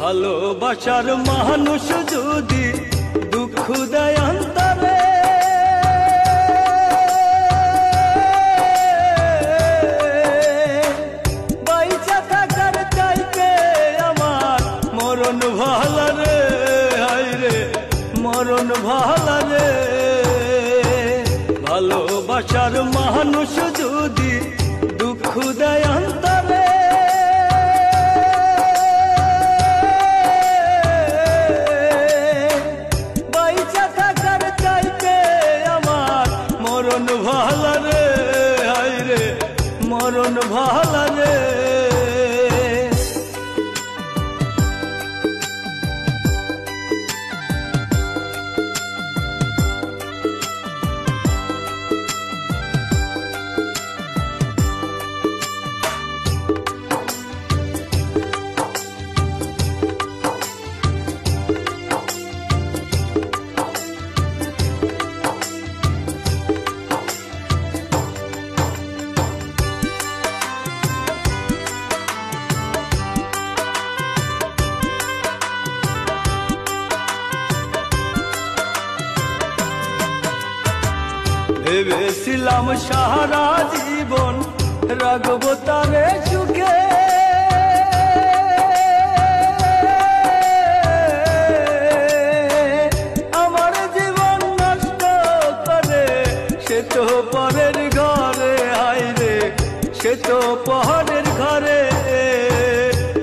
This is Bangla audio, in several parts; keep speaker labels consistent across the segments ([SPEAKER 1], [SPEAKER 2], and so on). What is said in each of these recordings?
[SPEAKER 1] ভালোবাসার মানুষ যদি দুঃখ দেয় অন্তরে, বাইচা থাকার চাইতে আমার মরণ ভালো রে, হায় রে মরণ ভালো রে। ভালোবাসার মানুষ যদি দুঃখ দেয় অন্তরে, মরণ ভালো রে, হায় রে মরণ ভালো রে। ভেবেছিলাম সারা জীবন রাখবো তারে সুখে, আমার জীবন নষ্ট করে সে তো পরের ঘরে, হায় রে সে তো পরের ঘরে।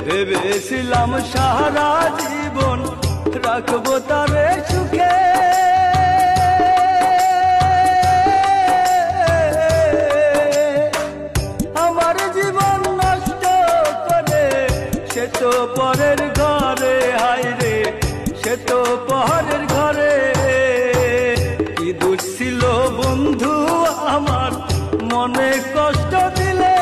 [SPEAKER 1] ভেবেছিলাম সারা জীবন রাখবো তারে সুখে, সে তো পরের ঘরে, হায় রে সে তো পরের ঘরে। কি দোষ ছিল বন্ধু আমার মনে কষ্ট দিলে,